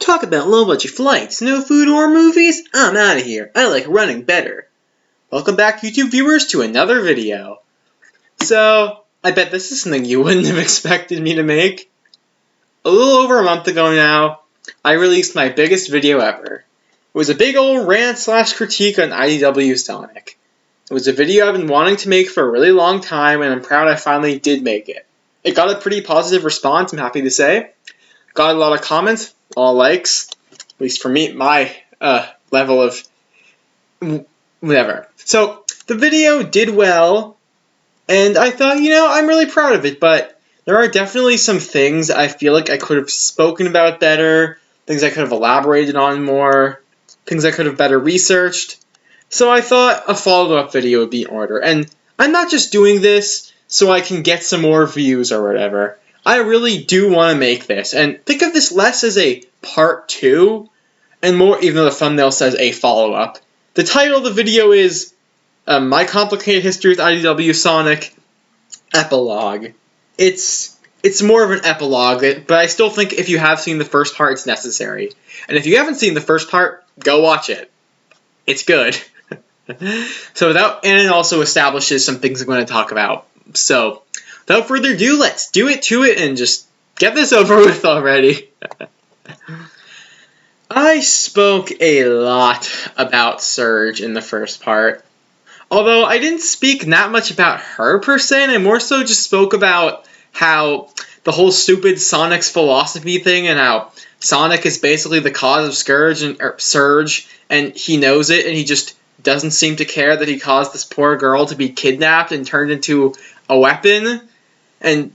Talk about low-budget flights, no food or movies? I'm out of here. I like running better. Welcome back, YouTube viewers, to another video. So, I bet this is something you wouldn't have expected me to make. A little over a month ago now, I released my biggest video ever. It was a big old rant/critique on IDW Sonic. It was a video I've been wanting to make for a really long time, and I'm proud I finally did make it. It got a pretty positive response, I'm happy to say. Got a lot of comments, a lot of likes, at least for me, my level of whatever. So, the video did well, and I thought, I'm really proud of it, but there are definitely some things I feel like I could have spoken about better, things I could have elaborated on more, things I could have better researched. So I thought a follow-up video would be in order, and I'm not just doing this so I can get some more views or whatever. I really do want to make this, and think of this less as a part 2, and more, even though the thumbnail says a follow-up. The title of the video is My Complicated History with IDW Sonic Epilogue. It's more of an epilogue, but I still think if you have seen the first part, it's necessary. And if you haven't seen the first part, go watch it. It's good. And it also establishes some things I'm going to talk about. So, without further ado, let's do it to it and just get this over with already. I spoke a lot about Surge in the first part. Although I didn't speak that much about her per se, and I more so just spoke about how the whole stupid Sonic's philosophy thing and how Sonic is basically the cause of Surge, and he knows it, and he just doesn't seem to care that he caused this poor girl to be kidnapped and turned into a weapon. And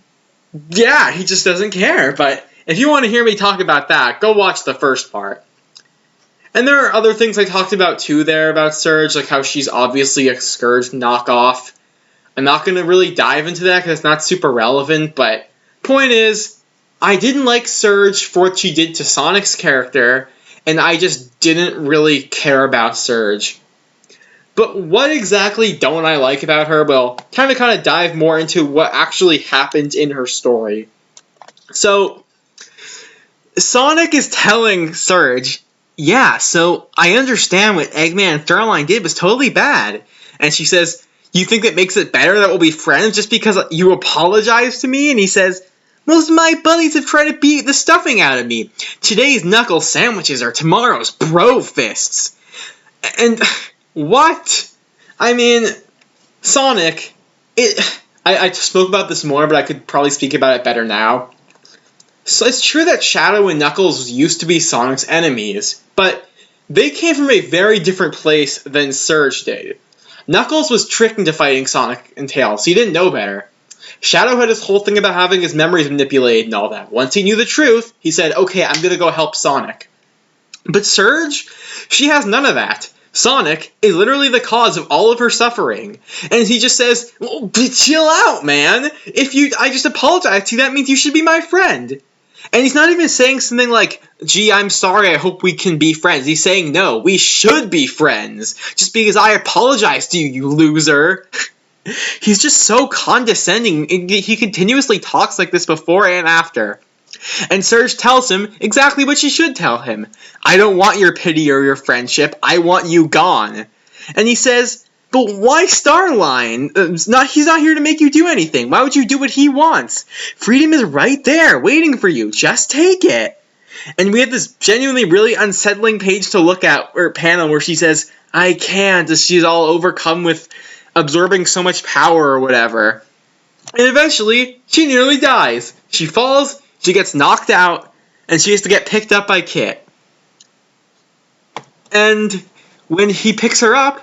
yeah, he just doesn't care. But if you want to hear me talk about that, go watch the first part. And there are other things I talked about too there about Surge, like how she's obviously a Scourge knockoff. I'm not going to really dive into that because it's not super relevant, but point is, I didn't like Surge for what she did to Sonic's character, and I just didn't really care about Surge. But what exactly don't I like about her? Well, time to kind of dive more into what actually happened in her story. So, Sonic is telling Surge, yeah, so I understand what Eggman and Starline did was totally bad. And she says, you think that makes it better that we'll be friends just because you apologize to me? And he says, most of my buddies have tried to beat the stuffing out of me. Today's knuckle sandwiches are tomorrow's bro fists. And what? I mean, Sonic, I spoke about this more, but I could probably speak about it better now. So it's true that Shadow and Knuckles used to be Sonic's enemies, but they came from a very different place than Surge did. Knuckles was tricked into fighting Sonic and Tails, so he didn't know better. Shadow had this whole thing about having his memories manipulated and all that. Once he knew the truth, he said, okay, I'm gonna go help Sonic. But Surge, she has none of that. Sonic is literally the cause of all of her suffering. And he just says, well, chill out, man. I just apologize to you, that means you should be my friend. And he's not even saying something like, gee, I'm sorry, I hope we can be friends. He's saying, no, we should be friends. Just because I apologize to you, you loser. He's just so condescending. He continuously talks like this before and after. And Surge tells him exactly what she should tell him. I don't want your pity or your friendship. I want you gone. And he says, but why Starline? He's not here to make you do anything. Why would you do what he wants? Freedom is right there, waiting for you. Just take it. And we have this genuinely really unsettling page to look at, or panel, where she says, I can't, as she's all overcome with absorbing so much power or whatever. And eventually, she nearly dies. She falls, she gets knocked out, and she has to get picked up by Kit. And when he picks her up,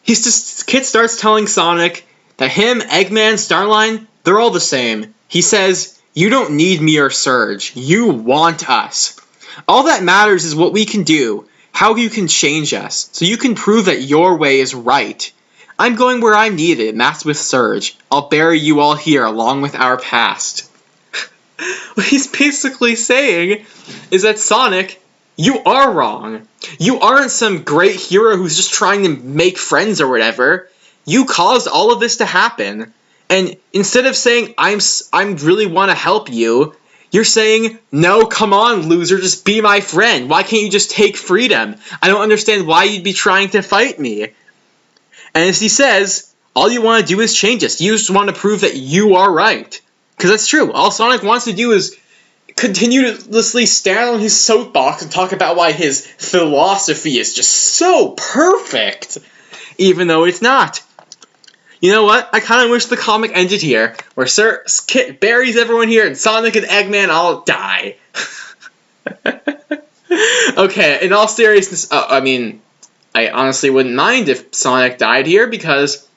Kit starts telling Sonic that him, Eggman, Starline, they're all the same. He says, you don't need me or Surge. You want us. All that matters is what we can do, how you can change us, so you can prove that your way is right. I'm going where I'm needed, and that's with Surge. I'll bury you all here along with our past. What he's basically saying is that Sonic, you are wrong. You aren't some great hero who's just trying to make friends or whatever. You caused all of this to happen. And instead of saying, I really want to help you, You're saying, no, come on, loser, just be my friend. Why can't you just take freedom? I don't understand why you'd be trying to fight me. And as he says, all you want to do is change us. You just want to prove that you are right. Because that's true. All Sonic wants to do is continuously stand on his soapbox and talk about why his philosophy is just so perfect. Even though it's not. You know what? I kind of wish the comic ended here, where Sir Kit buries everyone here and Sonic and Eggman all die. Okay, in all seriousness, I honestly wouldn't mind if Sonic died here, because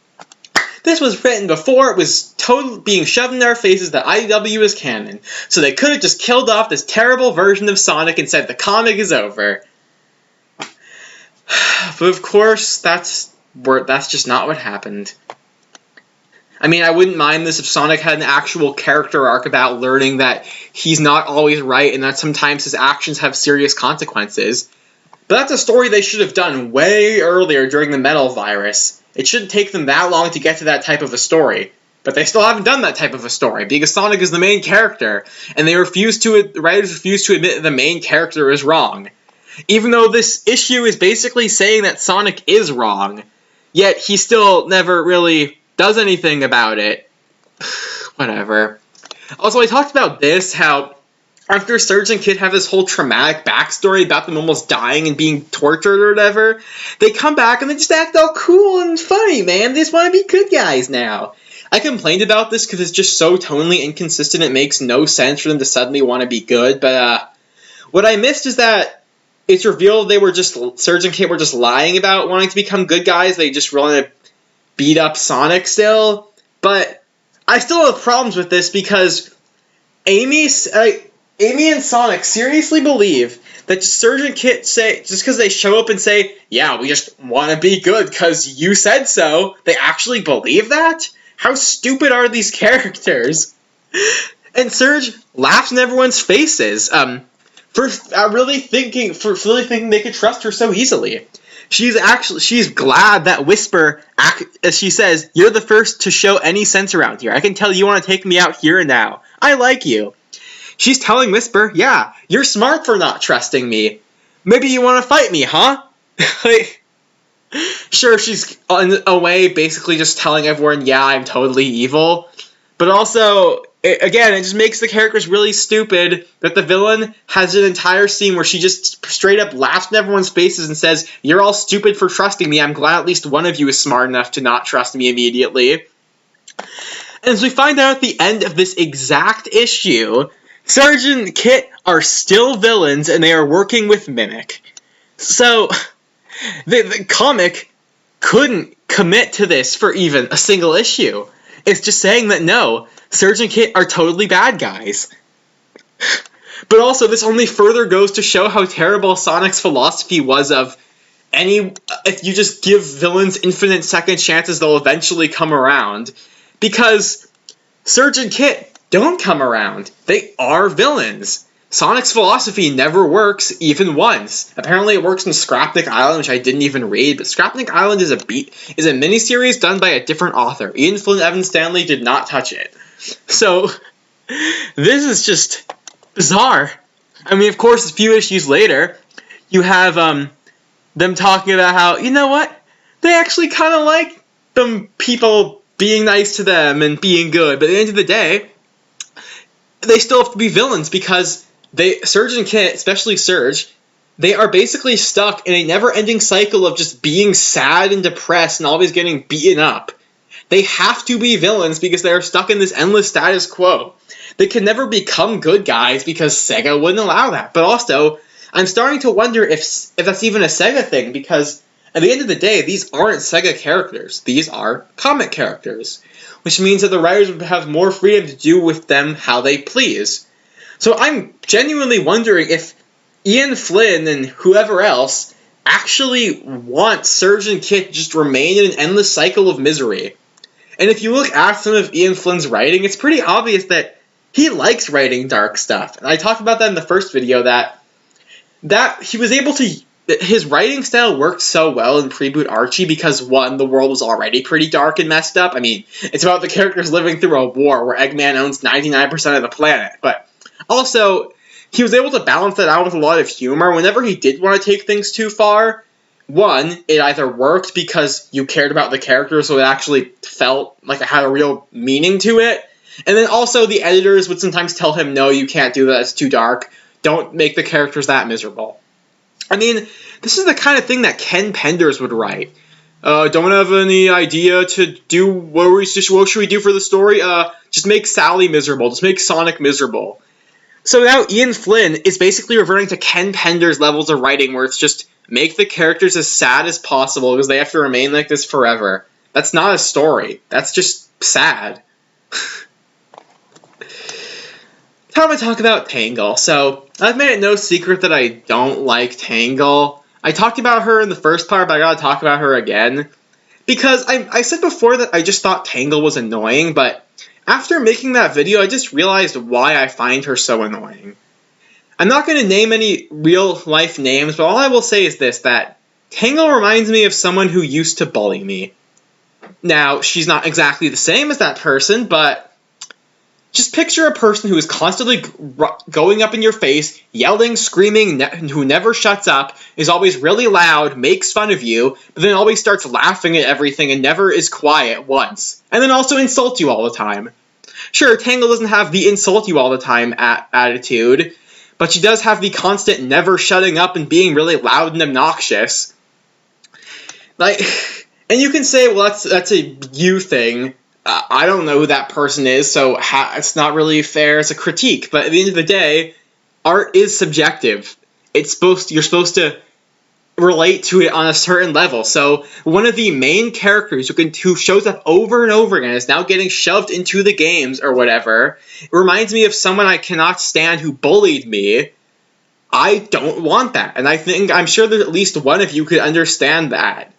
this was written before it was totally being shoved in their faces that IDW is canon. So they could have just killed off this terrible version of Sonic and said the comic is over. But of course, that's just not what happened. I mean, I wouldn't mind this if Sonic had an actual character arc about learning that he's not always right and that sometimes his actions have serious consequences. But that's a story they should have done way earlier during the Metal Virus. It shouldn't take them that long to get to that type of a story. But they still haven't done that type of a story, because Sonic is the main character, and the writers refuse to admit that the main character is wrong. Even though this issue is basically saying that Sonic is wrong, yet he still never really does anything about it. Whatever. Also, I talked about this, how after Surge and Kid have this whole traumatic backstory about them almost dying and being tortured or whatever, they come back and they just act all cool and funny, man. They just want to be good guys now. I complained about this because it's just so tonally inconsistent, it makes no sense for them to suddenly want to be good, but what I missed is that it's revealed Surge and Kid were just lying about wanting to become good guys. They just want to beat up Sonic still, but I still have problems with this because Amy and Sonic seriously believe that Surge and Kit say, just because they show up and say, yeah, we just want to be good because you said so, they actually believe that? How stupid are these characters? And Surge laughs in everyone's faces for really thinking they could trust her so easily. She's glad that Whisper, as she says, you're the first to show any sense around here. I can tell you want to take me out here and now. I like you. She's telling Whisper, yeah, you're smart for not trusting me. Maybe you want to fight me, huh? Sure, she's in a way basically just telling everyone, yeah, I'm totally evil. But also, it just makes the characters really stupid that the villain has an entire scene where she just straight up laughs in everyone's faces and says, you're all stupid for trusting me. I'm glad at least one of you is smart enough to not trust me immediately. And as we find out at the end of this exact issue, Surge and Kit are still villains and they are working with Mimic. So the comic couldn't commit to this for even a single issue. It's just saying that no, Surge and Kit are totally bad guys. But also, this only further goes to show how terrible Sonic's philosophy was of if you just give villains infinite second chances, they'll eventually come around. Because Surge and Kit don't come around. They are villains. Sonic's philosophy never works, even once. Apparently it works in Scrapnik Island, which I didn't even read, but Scrapnik Island is a miniseries done by a different author. Ian Flynn and Evan Stanley did not touch it. So, this is just bizarre. I mean, of course, a few issues later, you have them talking about how, you know what? They actually kind of like them people being nice to them and being good, but at the end of the day, they still have to be villains because Surge and Kit, especially Surge, they are basically stuck in a never-ending cycle of just being sad and depressed and always getting beaten up. They have to be villains because they are stuck in this endless status quo. They can never become good guys because Sega wouldn't allow that. But also, I'm starting to wonder if that's even a Sega thing, because at the end of the day, these aren't Sega characters. These are comic characters, which means that the writers would have more freedom to do with them how they please. So I'm genuinely wondering if Ian Flynn and whoever else actually want Surge and Kit to just remain in an endless cycle of misery. And if you look at some of Ian Flynn's writing, it's pretty obvious that he likes writing dark stuff. And I talked about that in the first video, that he was able to... His writing style worked so well in Preboot Archie because, one, the world was already pretty dark and messed up. I mean, it's about the characters living through a war where Eggman owns 99% of the planet. But Also, he was able to balance that out with a lot of humor. Whenever he did want to take things too far, one, it either worked because you cared about the character, so it actually felt like it had a real meaning to it, and then also the editors would sometimes tell him, no, you can't do that, it's too dark, don't make the characters that miserable. I mean, this is the kind of thing that Ken Penders would write. Don't have any idea to do, what should we do for the story? Just make Sally miserable, just make Sonic miserable. So now Ian Flynn is basically reverting to Ken Penders' levels of writing, where it's just make the characters as sad as possible because they have to remain like this forever. That's not a story. That's just sad. Time to talk about Tangle. So, I've made it no secret that I don't like Tangle. I talked about her in the first part, but I gotta talk about her again. Because I said before that I just thought Tangle was annoying, but after making that video, I just realized why I find her so annoying. I'm not going to name any real-life names, but all I will say is this, that Tangle reminds me of someone who used to bully me. Now, she's not exactly the same as that person, but just picture a person who is constantly going up in your face, yelling, screaming, who never shuts up, is always really loud, makes fun of you, but then always starts laughing at everything and never is quiet once. And then also insults you all the time. Sure, Tangle doesn't have the insult you all the time attitude, but she does have the constant never shutting up and being really loud and obnoxious. Like, and you can say, well, that's a you thing. I don't know who that person is, so it's not really fair as a critique. But at the end of the day, art is subjective. You're supposed to relate to it on a certain level. So one of the main characters who shows up over and over again is now getting shoved into the games or whatever. It reminds me of someone I cannot stand who bullied me. I don't want that. And I'm sure that at least one of you could understand that.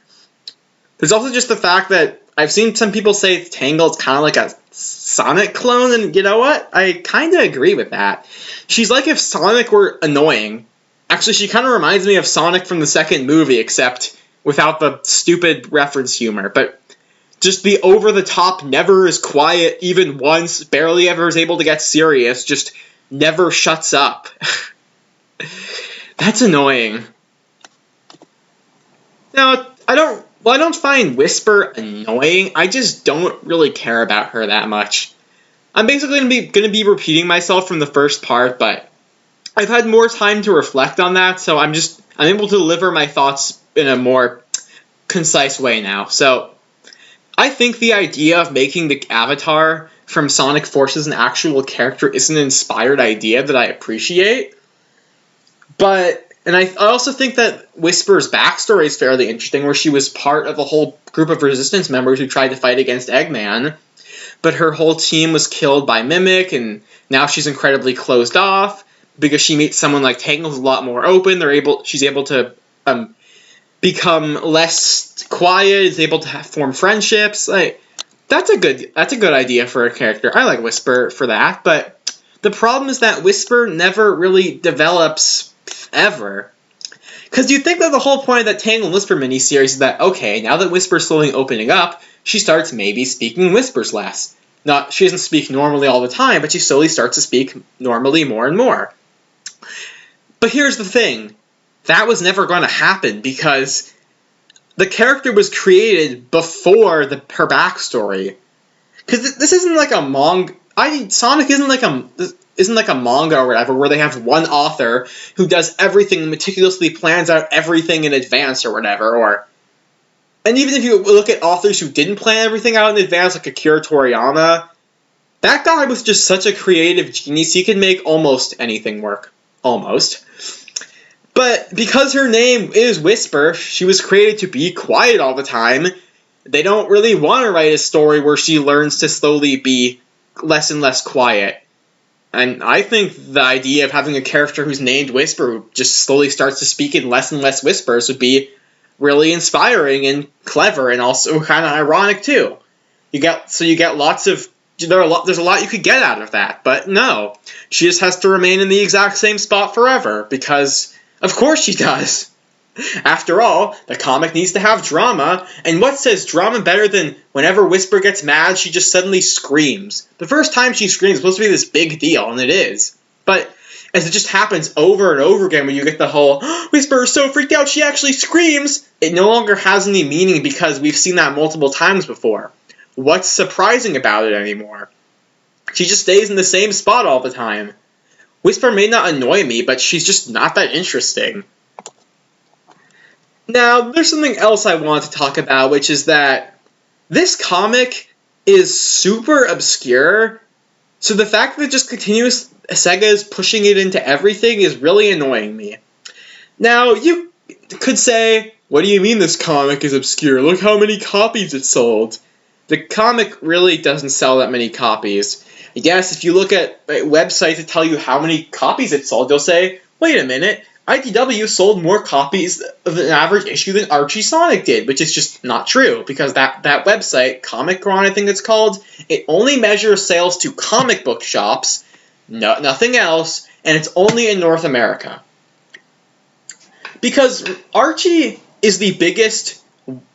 There's also just the fact that I've seen some people say Tangle is kind of like a Sonic clone, and you know what? I kind of agree with that. She's like if Sonic were annoying. Actually, she kind of reminds me of Sonic from the second movie, except without the stupid reference humor. But just the over-the-top, never is quiet even once, barely ever is able to get serious, just never shuts up. That's annoying. Now, I don't find Whisper annoying. I just don't really care about her that much. I'm basically going to be repeating myself from the first part, but I've had more time to reflect on that, so I'm able to deliver my thoughts in a more concise way now. So, I think the idea of making the avatar from Sonic Forces an actual character is an inspired idea that I appreciate. And I also think that Whisper's backstory is fairly interesting, where she was part of a whole group of Resistance members who tried to fight against Eggman, but her whole team was killed by Mimic, and now she's incredibly closed off. Because she meets someone like Tangle who's a lot more open, she's able to become less quiet, is able to form friendships. That's a good idea for a character. I like Whisper for that, but the problem is that Whisper never really develops ever. Because you think that the whole point of that Tangle and Whisper miniseries is that, okay, now that Whisper's slowly opening up, she starts maybe speaking Whispers less. She doesn't speak normally all the time, but she slowly starts to speak normally more and more. But here's the thing. That was never going to happen because the character was created before her backstory. Because this isn't like a manga. Sonic isn't like a manga or whatever where they have one author who does everything, meticulously plans out everything in advance or whatever. And even if you look at authors who didn't plan everything out in advance, like Akira Toriyama, that guy was just such a creative genius. He could make almost anything work. Almost. But because her name is Whisper, she was created to be quiet all the time. They don't really want to write a story where she learns to slowly be less and less quiet. And I think the idea of having a character who's named Whisper who just slowly starts to speak in less and less whispers would be really inspiring and clever and also kind of ironic too. There's a lot you could get out of that, but no. She just has to remain in the exact same spot forever, because of course she does. After all, the comic needs to have drama, and what says drama better than whenever Whisper gets mad, she just suddenly screams. The first time she screams is supposed to be this big deal, and it is. But as it just happens over and over again when you get the whole, oh, Whisper is so freaked out she actually screams, it no longer has any meaning because we've seen that multiple times before. What's surprising about it anymore? She just stays in the same spot all the time. Whisper may not annoy me, but she's just not that interesting. Now, there's something else I want to talk about, which is that this comic is super obscure, so the fact that Sega is pushing it into everything is really annoying me. Now, you could say, what do you mean this comic is obscure? Look how many copies it sold. The comic really doesn't sell that many copies. Yes, if you look at websites that tell you how many copies it sold, they'll say, wait a minute, IDW sold more copies of an average issue than Archie Sonic did, which is just not true, because that website, Comic-Con I think it's called, it only measures sales to comic book shops, nothing else, and it's only in North America. Because Archie is the biggest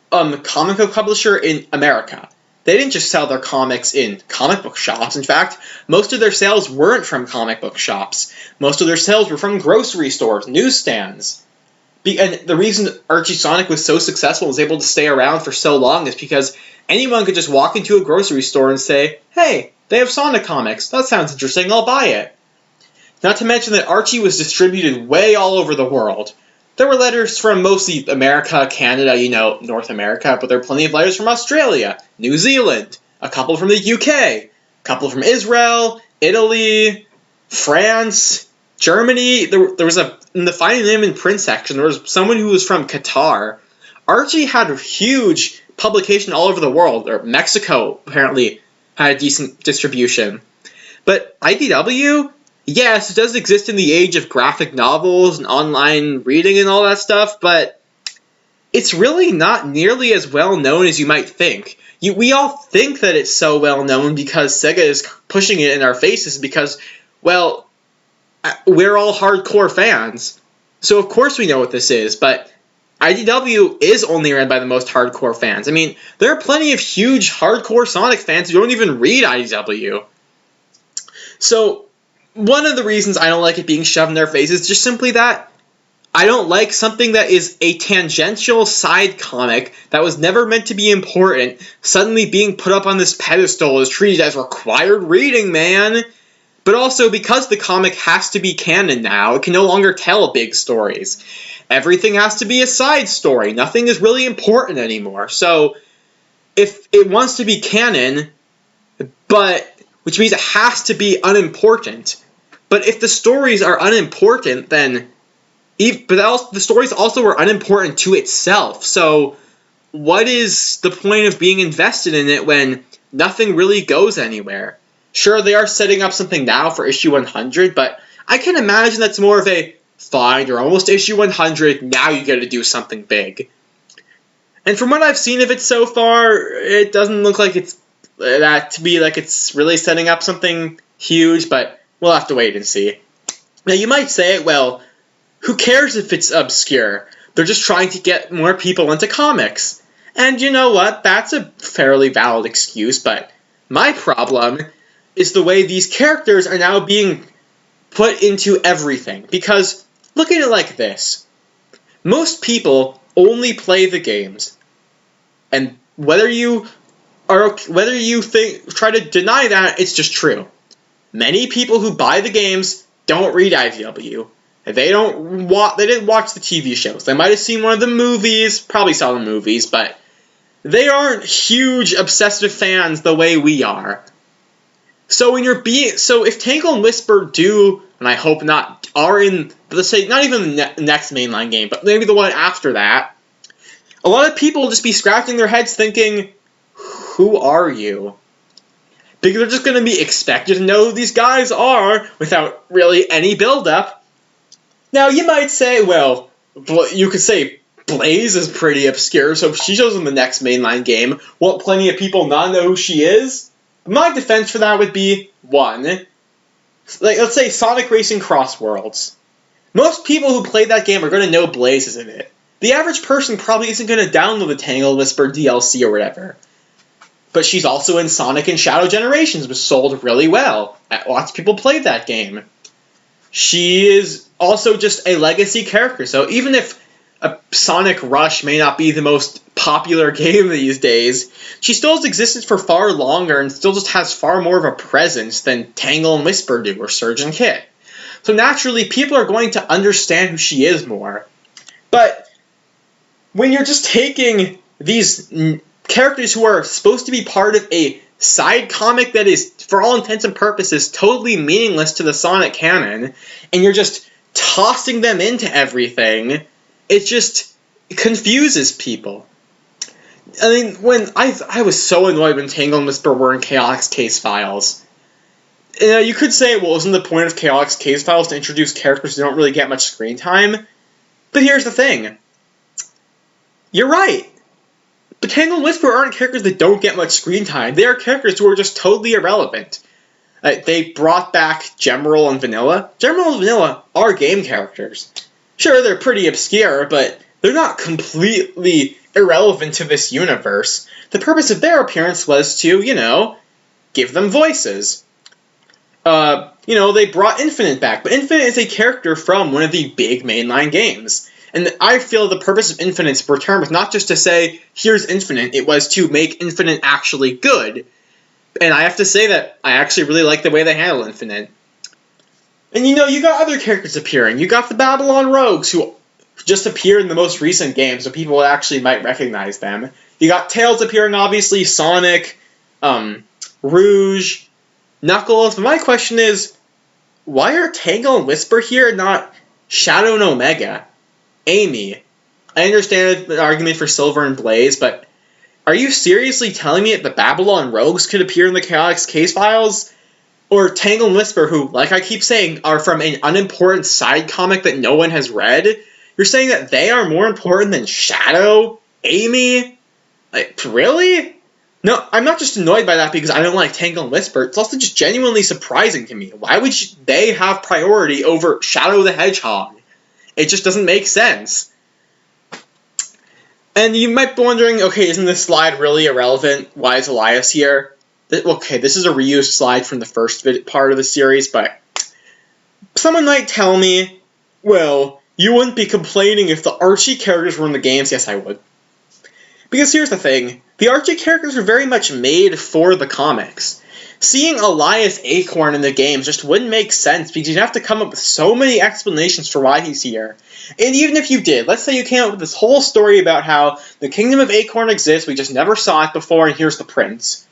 comic book publisher in America. They didn't just sell their comics in comic book shops. In fact, most of their sales weren't from comic book shops. Most of their sales were from grocery stores, newsstands. And the reason Archie Sonic was so successful and was able to stay around for so long is because anyone could just walk into a grocery store and say, hey, they have Sonic comics. That sounds interesting. I'll buy it. Not to mention that Archie was distributed way all over the world. There were letters from mostly America, Canada, North America, but there were plenty of letters from Australia, New Zealand, a couple from the UK, a couple from Israel, Italy, France, Germany. There was in the Finding Name in Print section, there was someone who was from Qatar. Archie had a huge publication all over the world, or Mexico apparently had a decent distribution. But IDW, yes, it does exist in the age of graphic novels and online reading and all that stuff, but it's really not nearly as well known as you might think. We all think that it's so well known because Sega is pushing it in our faces because, well, we're all hardcore fans. So of course we know what this is, but IDW is only read by the most hardcore fans. I mean, there are plenty of huge hardcore Sonic fans who don't even read IDW. So one of the reasons I don't like it being shoved in their faces is just simply that I don't like something that is a tangential side comic that was never meant to be important suddenly being put up on this pedestal as treated as required reading, man. But also, because the comic has to be canon now, it can no longer tell big stories. Everything has to be a side story. Nothing is really important anymore. So, if it wants to be canon, which means it has to be unimportant. But if the stories are unimportant, then the stories also are unimportant to itself. So, what is the point of being invested in it when nothing really goes anywhere? Sure, they are setting up something now for issue 100, but I can imagine that's more of a, fine, you're almost issue 100, now you gotta do something big. And from what I've seen of it so far, it doesn't look like it's really setting up something huge, but we'll have to wait and see. Now, you might say, well, who cares if it's obscure? They're just trying to get more people into comics. And you know what? That's a fairly valid excuse, but my problem is the way these characters are now being put into everything. Because, look at it like this. Most people only play the games. And whether you try to deny that, it's just true. Many people who buy the games don't read IDW. They didn't watch the TV shows. They might have seen one of the movies, probably saw the movies, but they aren't huge obsessive fans the way we are. So if Tangle and Whisper do, and I hope not, are in, let's say, not even the next mainline game, but maybe the one after that, a lot of people will just be scratching their heads thinking, who are you? Because they're just going to be expected to know who these guys are without really any build-up. Now, you might say, well, you could say Blaze is pretty obscure, so if she shows in the next mainline game, won't plenty of people not know who she is? My defense for that would be, one, let's say Sonic Racing Cross Worlds. Most people who play that game are going to know Blaze is in it. The average person probably isn't going to download the Tangle Whisper DLC or whatever. But she's also in Sonic and Shadow Generations, which sold really well. Lots of people played that game. she is also just a legacy character. So even if a Sonic Rush may not be the most popular game these days, she still has existed for far longer and still just has far more of a presence than Tangle and Whisper do, or Surge and Kit. So naturally, people are going to understand who she is more. But when you're just taking these characters who are supposed to be part of a side comic that is, for all intents and purposes, totally meaningless to the Sonic canon, and you're just tossing them into everything, it just confuses people. I mean, when I was so annoyed when Tangle and Whisper were in Chaotix case files. You could say, well, isn't the point of Chaotix case files to introduce characters who don't really get much screen time? But here's the thing. You're right. But Tangle and Whisper aren't characters that don't get much screen time. They are characters who are just totally irrelevant. They brought back Gemerald and Vanilla. Gemerald and Vanilla are game characters. Sure, they're pretty obscure, but they're not completely irrelevant to this universe. The purpose of their appearance was to, give them voices. They brought Infinite back, but Infinite is a character from one of the big mainline games. And I feel the purpose of Infinite's return was not just to say, here's Infinite, it was to make Infinite actually good. And I have to say that I actually really like the way they handle Infinite. And you got other characters appearing. You got the Babylon Rogues, who just appeared in the most recent game, so people actually might recognize them. You got Tails appearing, obviously, Sonic, Rouge, Knuckles. But my question is, why are Tangle and Whisper here, not Shadow and Omega? Amy. I understand the argument for Silver and Blaze, but are you seriously telling me that the Babylon Rogues could appear in the Chaotix case files? Or Tangle and Whisper, who, like I keep saying, are from an unimportant side comic that no one has read? You're saying that they are more important than Shadow? Amy? Like, really? No, I'm not just annoyed by that because I don't like Tangle and Whisper. It's also just genuinely surprising to me. Why would they have priority over Shadow the Hedgehog? It just doesn't make sense. And you might be wondering, okay, isn't this slide really irrelevant? Why is Elias here? Okay, this is a reused slide from the first part of the series, but someone might tell me, well, you wouldn't be complaining if the Archie characters were in the games. Yes, I would. Because here's the thing. The Archie characters are very much made for the comics. Seeing Elias Acorn in the games just wouldn't make sense because you'd have to come up with so many explanations for why he's here. And even if you did, let's say you came up with this whole story about how the Kingdom of Acorn exists, we just never saw it before, and here's the prince.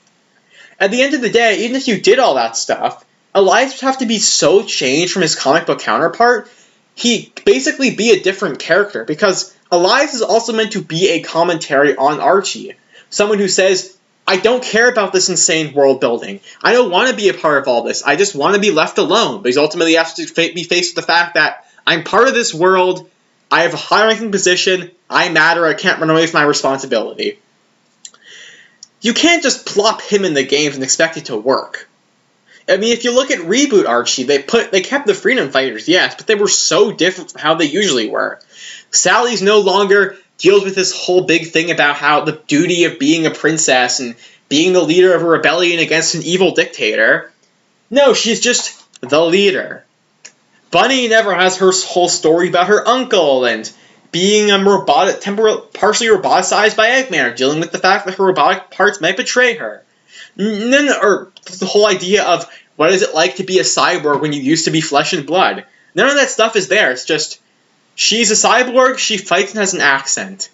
At the end of the day, even if you did all that stuff, Elias would have to be so changed from his comic book counterpart, he'd basically be a different character, because Elias is also meant to be a commentary on Archie. Someone who says, I don't care about this insane world building. I don't want to be a part of all this. I just want to be left alone. But he's ultimately has to be faced with the fact that I'm part of this world, I have a high-ranking position, I matter, I can't run away from my responsibility. You can't just plop him in the games and expect it to work. I mean, if you look at Reboot Archie, they kept the Freedom Fighters, yes, but they were so different from how they usually were. Sally's no longer deals with this whole big thing about how the duty of being a princess and being the leader of a rebellion against an evil dictator. No, she's just the leader. Bunny never has her whole story about her uncle and being partially roboticized by Eggman, or dealing with the fact that her robotic parts might betray her. Or the whole idea of what is it like to be a cyborg when you used to be flesh and blood. None of that stuff is there. It's just, she's a cyborg, she fights and has an accent.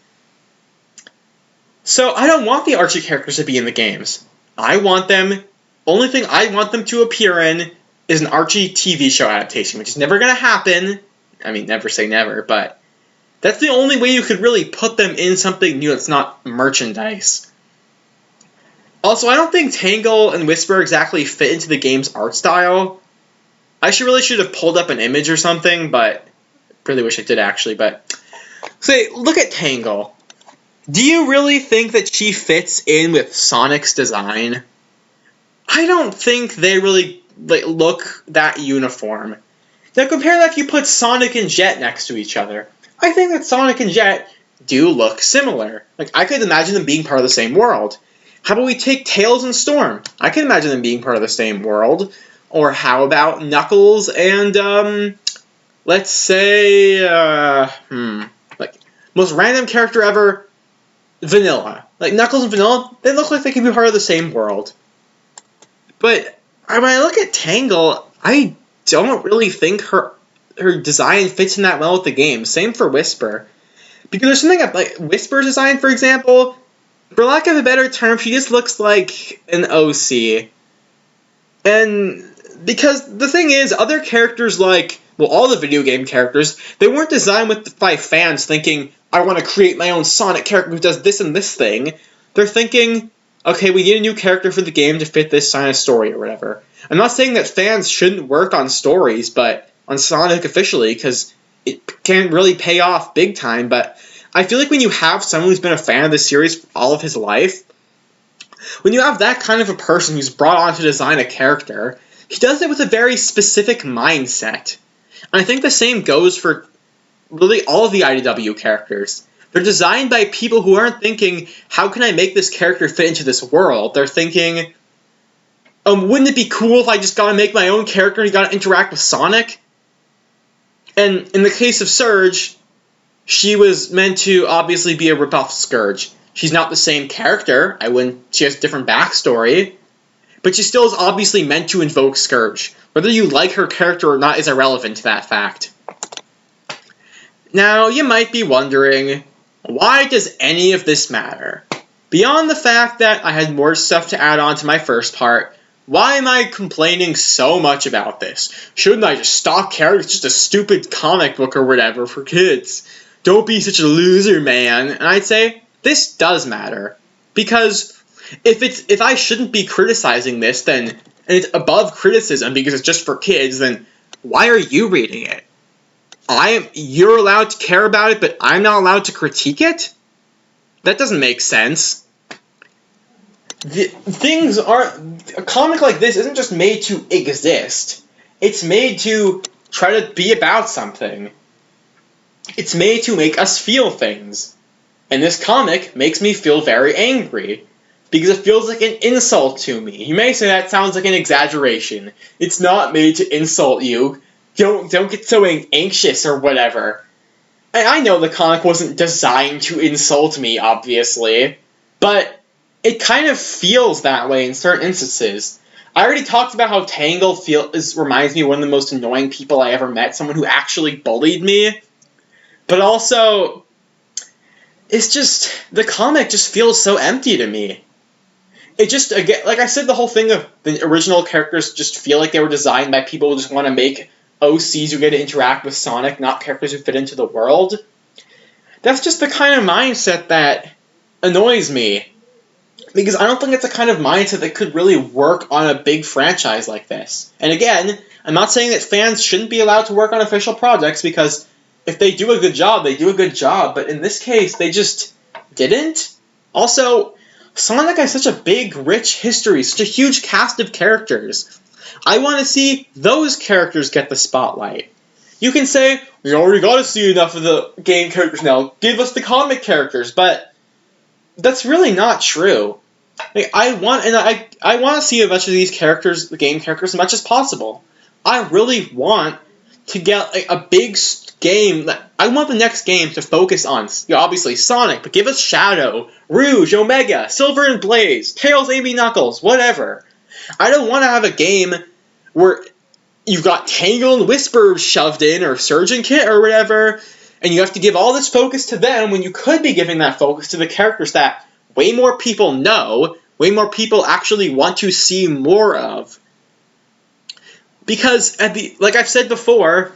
So I don't want the Archie characters to be in the games. Only thing I want them to appear in is an Archie TV show adaptation, which is never going to happen. I mean, never say never, but that's the only way you could really put them in something new that's not merchandise. Also, I don't think Tangle and Whisper exactly fit into the game's art style. I really should have pulled up an image or something, but really wish I did actually. But say, look at Tangle. Do you really think that she fits in with Sonic's design? I don't think they really look that uniform. Now compare that if you put Sonic and Jet next to each other. I think that Sonic and Jet do look similar. I could imagine them being part of the same world. How about we take Tails and Storm? I can imagine them being part of the same world. Or how about Knuckles and, let's say, like, most random character ever, Vanilla. Like, Knuckles and Vanilla, they look like they could be part of the same world. But when I look at Tangle, I don't really think her design fits in that well with the game. Same for Whisper. Because there's something like Whisper's design, for example, for lack of a better term, she just looks like an OC. And because the thing is, other characters like, well, all the video game characters, they weren't designed by fans thinking, I want to create my own Sonic character who does this and this thing. They're thinking, okay, we need a new character for the game to fit this Sonic story or whatever. I'm not saying that fans shouldn't work on stories, but on Sonic officially, because it can really pay off big time, but I feel like when you have someone who's been a fan of the series for all of his life, when you have that kind of a person who's brought on to design a character, he does it with a very specific mindset. And I think the same goes for really all of the IDW characters. They're designed by people who aren't thinking, how can I make this character fit into this world? They're thinking, wouldn't it be cool if I just got to make my own character and he got to interact with Sonic? And in the case of Surge, she was meant to obviously be a ripoff of Scourge. She's not the same character. She has a different backstory. But she still is obviously meant to invoke Scourge. Whether you like her character or not is irrelevant to that fact. Now, you might be wondering, why does any of this matter? Beyond the fact that I had more stuff to add on to my first part, why am I complaining so much about this? Shouldn't I just stock characters? It's just a stupid comic book or whatever for kids. Don't be such a loser, man. And I'd say, this does matter. Because if I shouldn't be criticizing this, then, and it's above criticism because it's just for kids, then why are you reading it? You're allowed to care about it, but I'm not allowed to critique it? That doesn't make sense. A comic like this isn't just made to exist. It's made to try to be about something. It's made to make us feel things. And this comic makes me feel very angry. Because it feels like an insult to me. You may say that sounds like an exaggeration. It's not made to insult you. Don't get so anxious or whatever. And I know the comic wasn't designed to insult me, obviously. But it kind of feels that way in certain instances. I already talked about how Tangle reminds me of one of the most annoying people I ever met. Someone who actually bullied me. But also, it's just, the comic just feels so empty to me. It just, again, like I said, the whole thing of the original characters just feel like they were designed by people who just want to make OCs who get to interact with Sonic, not characters who fit into the world. That's just the kind of mindset that annoys me. Because I don't think it's the kind of mindset that could really work on a big franchise like this. And again, I'm not saying that fans shouldn't be allowed to work on official projects, because if they do a good job, they do a good job. But in this case, they just didn't. Also, Sonic has such a big, rich history, such a huge cast of characters. I want to see those characters get the spotlight. You can say, we already got to see enough of the game characters now, give us the comic characters, but that's really not true. Like, I want to see a bunch of these characters, the game characters, as much as possible. I really want to get a big game. I want the next game to focus on, obviously, Sonic, but give us Shadow, Rouge, Omega, Silver and Blaze, Tails, Amy, Knuckles, whatever. I don't want to have a game where you've got Tangle and Whisper shoved in, or Surge and Kit, or whatever, and you have to give all this focus to them when you could be giving that focus to the characters that way more people know, way more people actually want to see more of. Because, like I've said before,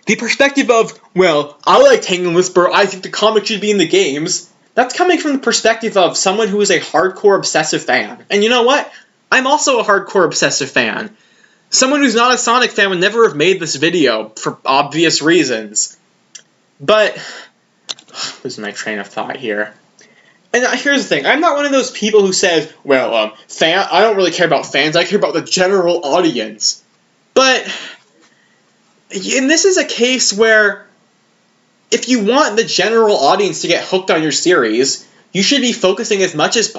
the perspective of, well, I like Tangle and Whisper, I think the comic should be in the games, that's coming from the perspective of someone who is a hardcore obsessive fan. And you know what? I'm also a hardcore obsessive fan. Someone who's not a Sonic fan would never have made this video, for obvious reasons. But, losing my train of thought here. And here's the thing, I'm not one of those people who says, well, I don't really care about fans, I care about the general audience. But, and this is a case where, if you want the general audience to get hooked on your series, you should be focusing as much as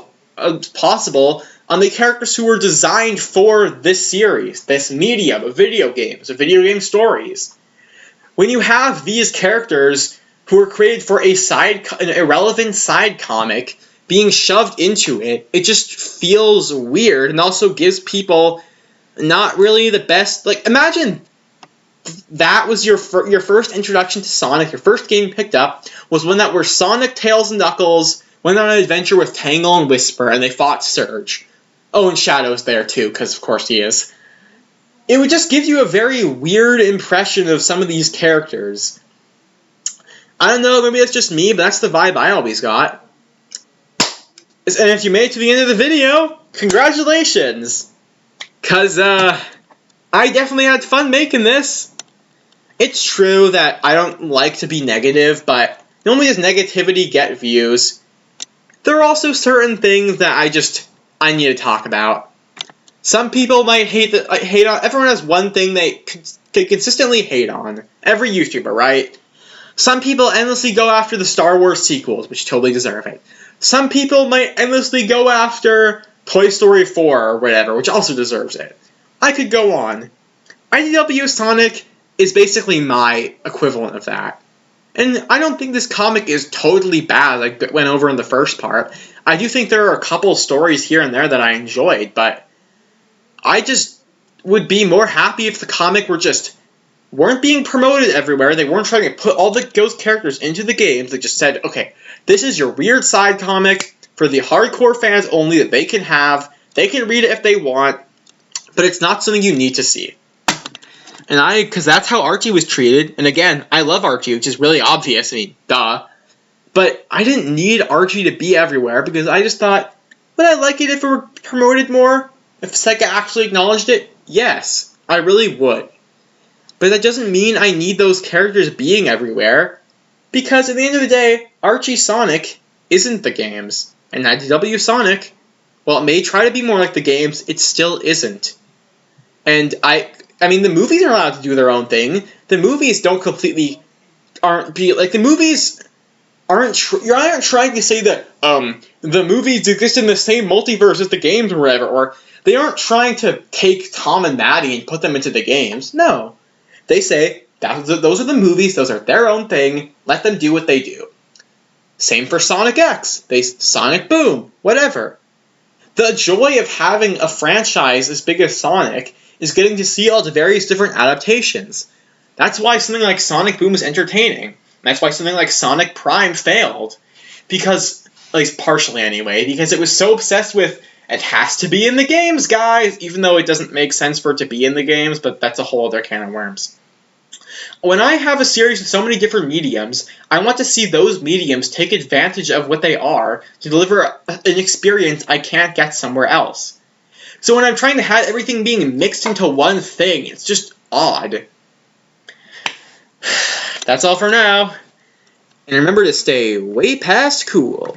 possible on the characters who were designed for this series, this medium of video games, of video game stories. When you have these characters who were created for an irrelevant side comic being shoved into it, it just feels weird and also gives people not really the best. Like, imagine that was your first introduction to Sonic, your first game you picked up was one that were Sonic, Tails, and Knuckles went on an adventure with Tangle and Whisper, and they fought Surge. Oh, and Shadow's there too, because of course he is. It would just give you a very weird impression of some of these characters. I don't know, maybe that's just me, but that's the vibe I always got. And if you made it to the end of the video, congratulations! Because, I definitely had fun making this. It's true that I don't like to be negative, but not only does negativity get views, there are also certain things that I need to talk about. Some people might hate on. Everyone has one thing they can consistently hate on. Every YouTuber, right? Some people endlessly go after the Star Wars sequels, which totally deserve it. Some people might endlessly go after Toy Story 4 or whatever, which also deserves it. I could go on. IDW Sonic is basically my equivalent of that. And I don't think this comic is totally bad, like I went over in the first part. I do think there are a couple stories here and there that I enjoyed, but I just would be more happy if the comic weren't being promoted everywhere. They weren't trying to put all those characters into the games. They just said, okay, this is your weird side comic for the hardcore fans only that they can have. They can read it if they want, but it's not something you need to see. And because that's how Archie was treated. And again, I love Archie, which is really obvious. I mean, duh. But I didn't need Archie to be everywhere because I just thought, would I like it if it were promoted more? If Sega actually acknowledged it? Yes, I really would. But that doesn't mean I need those characters being everywhere. Because at the end of the day, Archie Sonic isn't the games. And IDW Sonic, while it may try to be more like the games, it still isn't. And I mean, the movies are allowed to do their own thing. The movies don't completely the movies aren't. You aren't trying to say that the movies exist in the same multiverse as the games or whatever, or they aren't trying to take Tom and Maddie and put them into the games. No, they say those are the movies. Those are their own thing. Let them do what they do. Same for Sonic X. Sonic Boom, whatever. The joy of having a franchise as big as Sonic is getting to see all the various different adaptations. That's why something like Sonic Boom is entertaining. That's why something like Sonic Prime failed. Because, at least partially anyway, because it was so obsessed with, it has to be in the games, guys, even though it doesn't make sense for it to be in the games, but that's a whole other can of worms. When I have a series with so many different mediums, I want to see those mediums take advantage of what they are to deliver an experience I can't get somewhere else. So when I'm trying to have everything being mixed into one thing, it's just odd. That's all for now. And remember to stay way past cool.